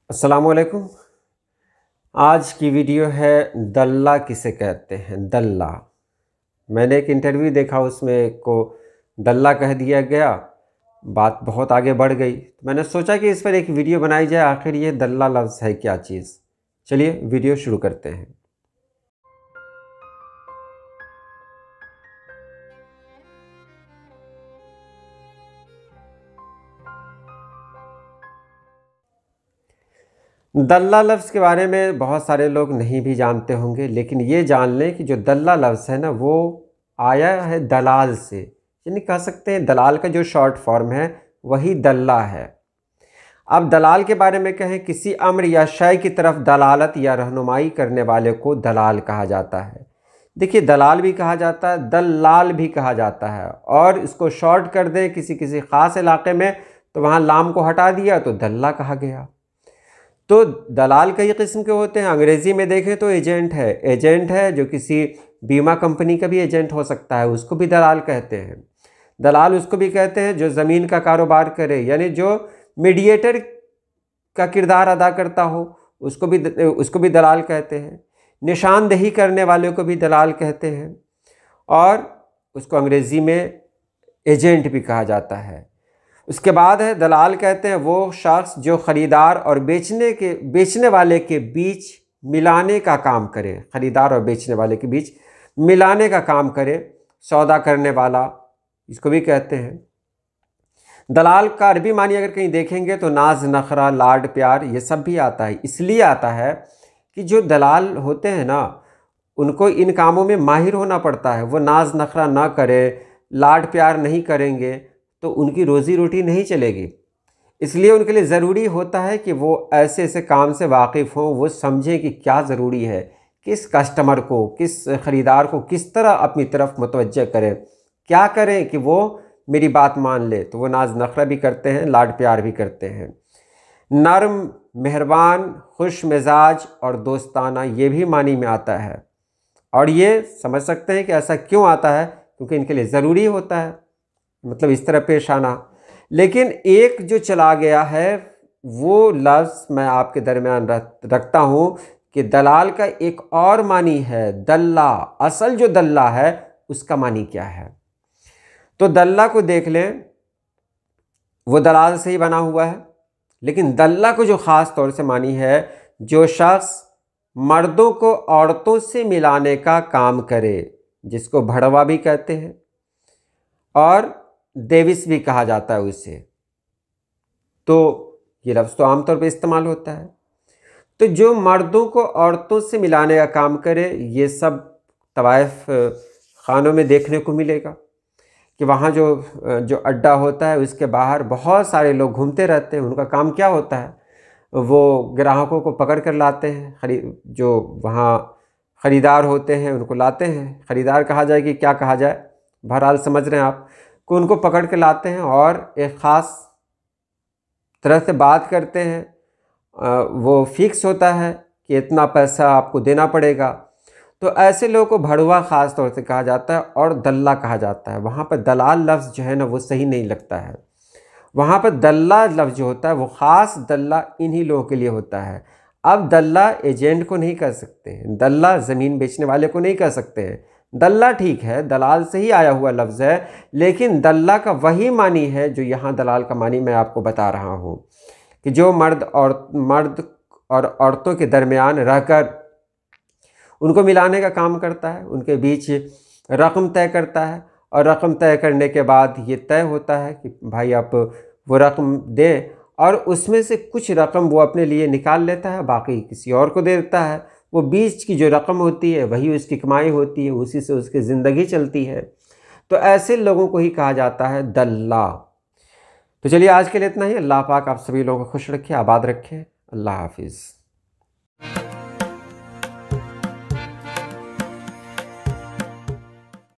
अस्सलामुअलैकुम। आज की वीडियो है दल्ला किसे कहते हैं। दल्ला, मैंने एक इंटरव्यू देखा, उसमें को दल्ला कह दिया गया, बात बहुत आगे बढ़ गई। मैंने सोचा कि इस पर एक वीडियो बनाई जाए, आखिर ये दल्ला लफ्ज़ है क्या चीज़। चलिए वीडियो शुरू करते हैं। दल्ला लफ्ज़ के बारे में बहुत सारे लोग नहीं भी जानते होंगे, लेकिन ये जान लें कि जो दल्ला लफ्ज़ है ना, वो आया है दलाल से, यानी कह सकते हैं दलाल का जो शॉर्ट फॉर्म है वही दल्ला है। अब दलाल के बारे में कहें, किसी अम्र या शय की तरफ दलालत या रहनुमाई करने वाले को दलाल कहा जाता है। देखिए, दलाल भी कहा जाता है, दल्लाल भी कहा जाता है, और इसको शॉर्ट कर दें किसी किसी ख़ास इलाके में तो वहाँ लाम को हटा दिया तो दल्ला कहा गया। तो दलाल कई किस्म के होते हैं। अंग्रेज़ी में देखें तो एजेंट है, जो किसी बीमा कंपनी का भी एजेंट हो सकता है, उसको भी दलाल कहते हैं। दलाल उसको भी कहते हैं जो ज़मीन का कारोबार करे, यानी जो मीडिएटर का किरदार अदा करता हो, उसको भी दलाल कहते हैं। निशानदेही करने वाले को भी दलाल कहते हैं, और उसको अंग्रेज़ी में एजेंट भी कहा जाता है। उसके बाद है दलाल, कहते हैं वो शख्स जो ख़रीदार और बेचने वाले के बीच मिलाने का काम करे, ख़रीदार और बेचने वाले के बीच मिलाने का काम करे, सौदा करने वाला, इसको भी कहते हैं। दलाल का अरबी मानी अगर कहीं देखेंगे तो नाज नखरा, लाड प्यार, ये सब भी आता है। इसलिए आता है कि जो दलाल होते हैं ना, उनको इन कामों में माहिर होना पड़ता है। वो नाज नखरा ना करे, लाड प्यार नहीं करेंगे तो उनकी रोज़ी रोटी नहीं चलेगी। इसलिए उनके लिए ज़रूरी होता है कि वो ऐसे ऐसे काम से वाकिफ़ हों, वो समझें कि क्या ज़रूरी है, किस कस्टमर को, किस ख़रीदार को किस तरह अपनी तरफ मुतवज्जह करें, क्या करें कि वो मेरी बात मान ले। तो वो नाज नखरा भी करते हैं, लाड प्यार भी करते हैं। नर्म, मेहरबान, खुश मिजाज और दोस्ताना, ये भी मानी में आता है। और ये समझ सकते हैं कि ऐसा क्यों आता है, क्योंकि इनके लिए ज़रूरी होता है, मतलब इस तरह पेश आना। लेकिन एक जो चला गया है, वो लफ्ज़ मैं आपके दरमियान रखता हूँ कि दलाल का एक और मानी है दल्ला। असल जो दल्ला है उसका मानी क्या है, तो दल्ला को देख लें, वो दलाल से ही बना हुआ है। लेकिन दल्ला को जो ख़ास तौर से मानी है, जो शख्स मर्दों को औरतों से मिलाने का काम करे, जिसको भड़वा भी कहते हैं और देविस भी कहा जाता है उसे। तो ये लफ्ज़ तो आमतौर पर इस्तेमाल होता है। तो जो मर्दों को औरतों से मिलाने का काम करे, ये सब तवाइफ खानों में देखने को मिलेगा कि वहाँ जो अड्डा होता है उसके बाहर बहुत सारे लोग घूमते रहते हैं। उनका काम क्या होता है, वो ग्राहकों को पकड़ कर लाते हैं, जो वहाँ ख़रीदार होते हैं उनको लाते हैं। ख़रीदार कहा जाए कि क्या कहा जाए, बहरहाल समझ रहे हैं आप, को उनको पकड़ के लाते हैं और एक ख़ास तरह से बात करते हैं। वो फिक्स होता है कि इतना पैसा आपको देना पड़ेगा। तो ऐसे लोगों को भड़वा ख़ास तौर से कहा जाता है और दल्ला कहा जाता है। वहाँ पर दलाल लफ्ज़ जो है ना, वो सही नहीं लगता है। वहाँ पर दल्ला लफ्ज़ जो होता है वो ख़ास दल्ला इन्हीं लोगों के लिए होता है। अब दल्ला एजेंट को नहीं कह सकते हैं, दल्ला ज़मीन बेचने वाले को नहीं कह सकते हैं। दल्ला ठीक है, दलाल से ही आया हुआ लफ्ज़ है, लेकिन दल्ला का वही मानी है जो यहाँ दलाल का मानी मैं आपको बता रहा हूँ, कि जो मर्द और औरतों के दरमियान रहकर उनको मिलाने का काम करता है, उनके बीच रकम तय करता है, और रकम तय करने के बाद ये तय होता है कि भाई आप वो रकम दें, और उसमें से कुछ रकम वो अपने लिए निकाल लेता है, बाकी किसी और को दे देता है। वो बीच की जो रकम होती है वही उसकी कमाई होती है, उसी से उसकी ज़िंदगी चलती है। तो ऐसे लोगों को ही कहा जाता है दल्ला। तो चलिए आज के लिए इतना ही। अल्लाह पाक आप सभी लोगों को खुश रखे, आबाद रखे। अल्लाह हाफिज़।